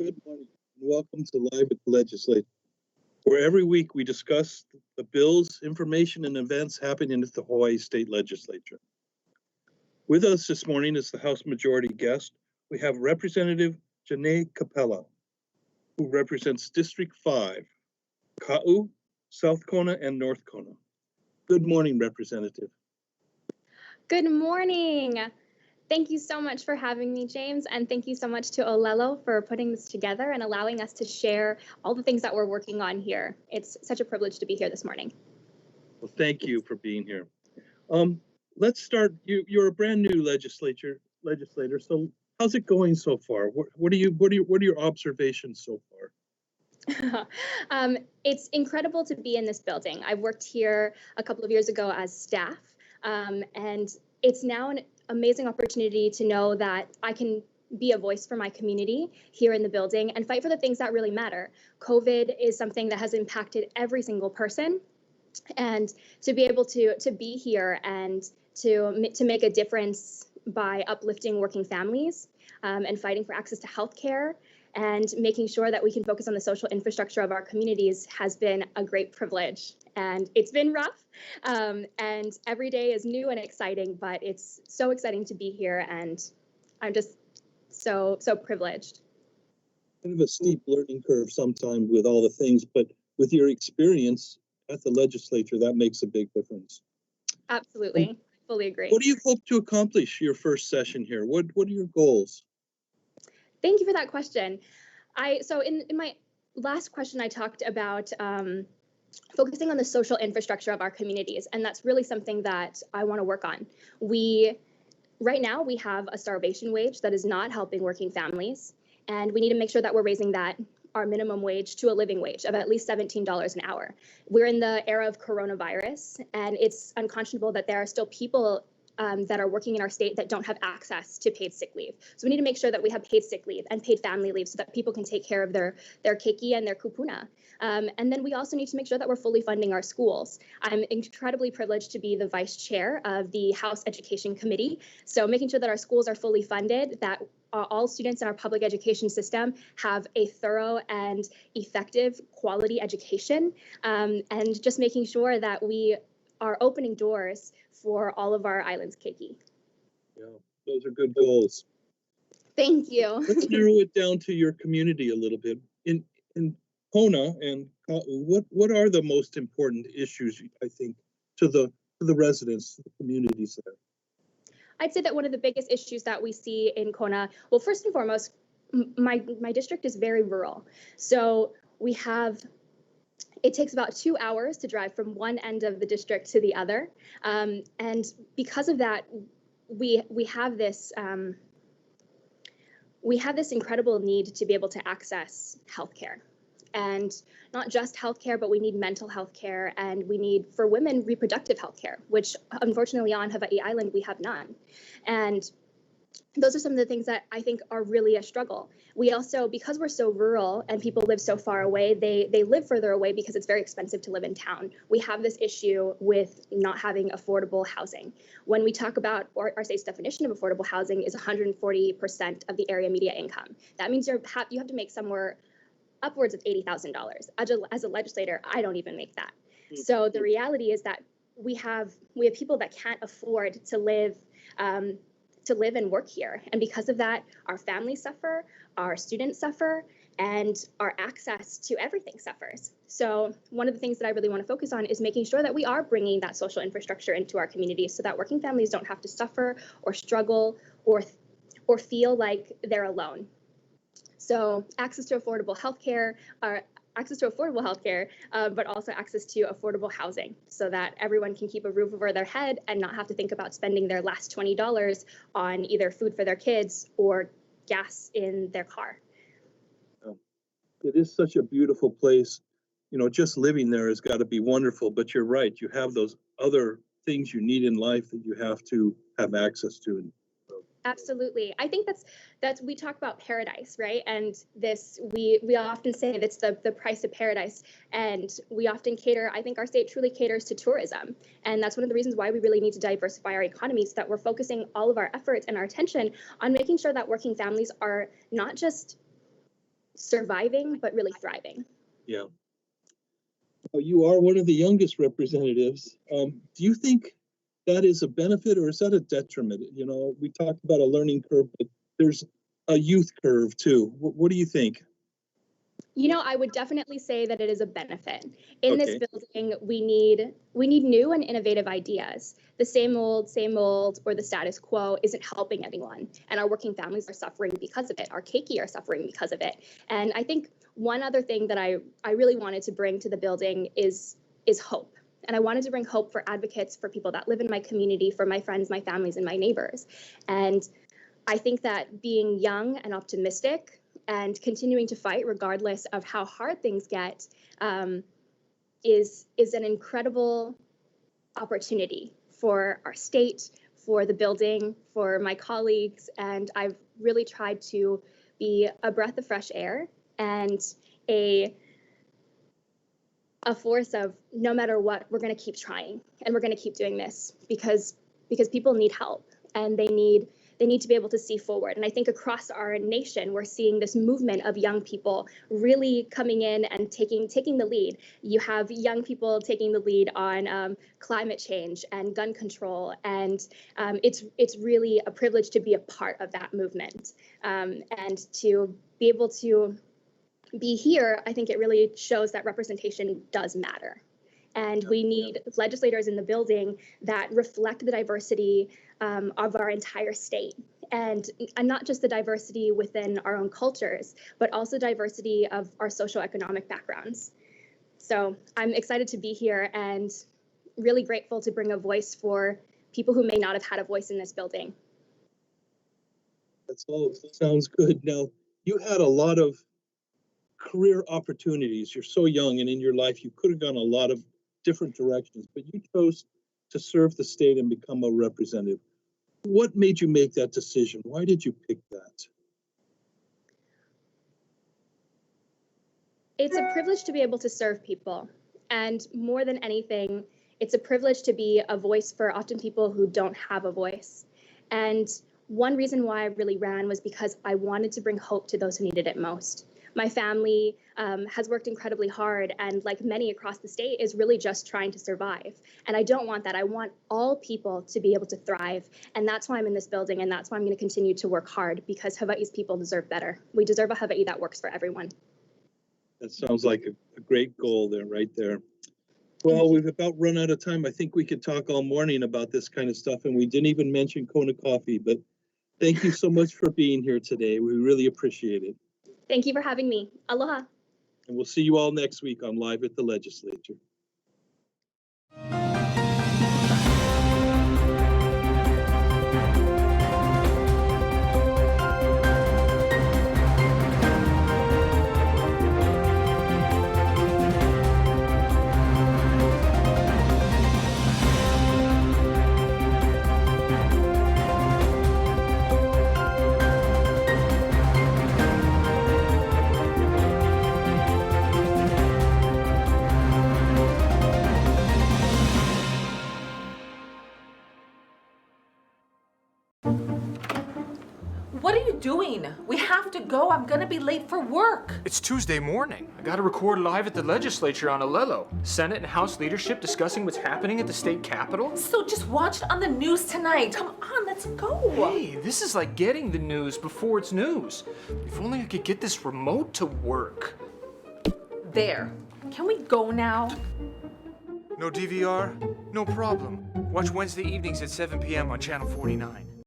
Good morning, and welcome to Live at the Legislature, where every week we discuss the bills, information, and events happening at the Hawaii State Legislature. With us this morning is the House Majority Guest. We have Representative Jeanne Kapela, who represents District 5, Ka'u, South Kona, and North Kona. Good morning, Representative. Good morning. Thank you so much for having me, James, and thank you so much to Olelo for putting this together and allowing us to share all the things that we're working on here. It's such a privilege to be here this morning. Well, thank you for being here. Let's start. You're a brand new legislator. So how's it going so far? What are your observations so far? It's incredible to be in this building. I worked here a couple of years ago as staff, and it's now an amazing opportunity to know that I can be a voice for my community here in the building and fight for the things that really matter. COVID is something that has impacted every single person, and to be able to be here and to make a difference by uplifting working families and fighting for access to healthcare and making sure that we can focus on the social infrastructure of our communities has been a great privilege. And it's been rough, and every day is new and exciting, but it's so exciting to be here, and I'm just so privileged. Kind of a steep learning curve sometimes with all the things, but with your experience at the legislature, that makes a big difference. Absolutely, fully agree. What do you hope to accomplish your first session here? What are your goals? Thank you for that question. So in my last question, I talked about focusing on the social infrastructure of our communities, and that's really something that I want to work on. Right now, we have a starvation wage that is not helping working families, and we need to make sure that we're raising our minimum wage to a living wage of at least $17 an hour. We're in the era of coronavirus, and it's unconscionable that there are still people that are working in our state that don't have access to paid sick leave. So we need to make sure that we have paid sick leave and paid family leave so that people can take care of their keiki and their kupuna. And then we also need to make sure that we're fully funding our schools. I'm incredibly privileged to be the vice chair of the House Education Committee. So making sure that our schools are fully funded, that all students in our public education system have a thorough and effective quality education, and just making sure that we are opening doors for all of our island's keiki. Yeah, those are good goals. Thank you. Let's narrow it down to your community a little bit. In Kona and Ka'u, what are the most important issues, I think, to the residents, to the communities there? I'd say that one of the biggest issues that we see in Kona, well, first and foremost, my district is very rural. So it takes about 2 hours to drive from one end of the district to the other. And because of that, we have this incredible need to be able to access healthcare. And not just healthcare, but we need mental health care, and we need, for women, reproductive health care, which unfortunately on Hawaii Island, we have none. And those are some of the things that I think are really a struggle. We also, because we're so rural and people live so far away, they live further away because it's very expensive to live in town. We have this issue with not having affordable housing. When we talk about our state's definition of affordable housing is 140% of the area media income. That means you have to make somewhere upwards of $80,000. As a legislator, I don't even make that. So the reality is that we have people that can't afford to live and work here. And because of that, our families suffer, our students suffer, and our access to everything suffers. So one of the things that I really want to focus on is making sure that we are bringing that social infrastructure into our communities so that working families don't have to suffer or struggle or feel like they're alone. So access to affordable healthcare, but also access to affordable housing so that everyone can keep a roof over their head and not have to think about spending their last $20 on either food for their kids or gas in their car. It is such a beautiful place. You know, just living there has got to be wonderful, but you're right. You have those other things you need in life that you have to have access to. Absolutely. I think that's we talk about paradise, right? And we often say that's the price of paradise. And we often I think our state truly caters to tourism. And that's one of the reasons why we really need to diversify our economy so that we're focusing all of our efforts and our attention on making sure that working families are not just surviving, but really thriving. Yeah. Well, you are one of the youngest representatives. Do you think that is a benefit or is that a detriment? You know, we talked about a learning curve, but there's a youth curve too. What do you think? You know, I would definitely say that it is a benefit. In this Okay. building, we need new and innovative ideas. The same old, or the status quo isn't helping anyone. And our working families are suffering because of it. Our keiki are suffering because of it. And I think one other thing that I really wanted to bring to the building is hope. And I wanted to bring hope for advocates, for people that live in my community, for my friends, my families, and my neighbors. And I think that being young and optimistic and continuing to fight regardless of how hard things get is an incredible opportunity for our state, for the building, for my colleagues. And I've really tried to be a breath of fresh air and a force of, no matter what, we're going to keep trying and we're going to keep doing this because people need help and they need to be able to see forward. And I think across our nation, we're seeing this movement of young people really coming in and taking the lead. You have young people taking the lead on climate change and gun control. And it's really a privilege to be a part of that movement and to be able to be here. I think it really shows that representation does matter. And we need legislators in the building that reflect the diversity of our entire state. And not just the diversity within our own cultures, but also diversity of our socioeconomic backgrounds. So I'm excited to be here and really grateful to bring a voice for people who may not have had a voice in this building. That's all sounds good. Now, you had a lot of career opportunities. You're so young, and in your life, you could have gone a lot of different directions, but you chose to serve the state and become a representative. What made you make that decision? Why did you pick that? It's a privilege to be able to serve people. And more than anything, it's a privilege to be a voice for often people who don't have a voice. And one reason why I really ran was because I wanted to bring hope to those who needed it most. My family has worked incredibly hard and, like many across the state, is really just trying to survive. And I don't want that. I want all people to be able to thrive. And that's why I'm in this building, and that's why I'm going to continue to work hard, because Hawaii's people deserve better. We deserve a Hawaii that works for everyone. That sounds like a great goal there, right there. Well, we've about run out of time. I think we could talk all morning about this kind of stuff, and we didn't even mention Kona coffee, but thank you so much for being here today. We really appreciate it. Thank you for having me. Aloha. And we'll see you all next week on Live at the Legislature. What are you doing? We have to go. I'm gonna be late for work. It's Tuesday morning. I gotta record live at the legislature on Alelo. Senate and House leadership discussing what's happening at the state capitol. So just watch it on the news tonight. Come on, let's go. Hey, this is like getting the news before it's news. If only I could get this remote to work. There. Can we go now? No DVR? No problem. Watch Wednesday evenings at 7 p.m. on Channel 49.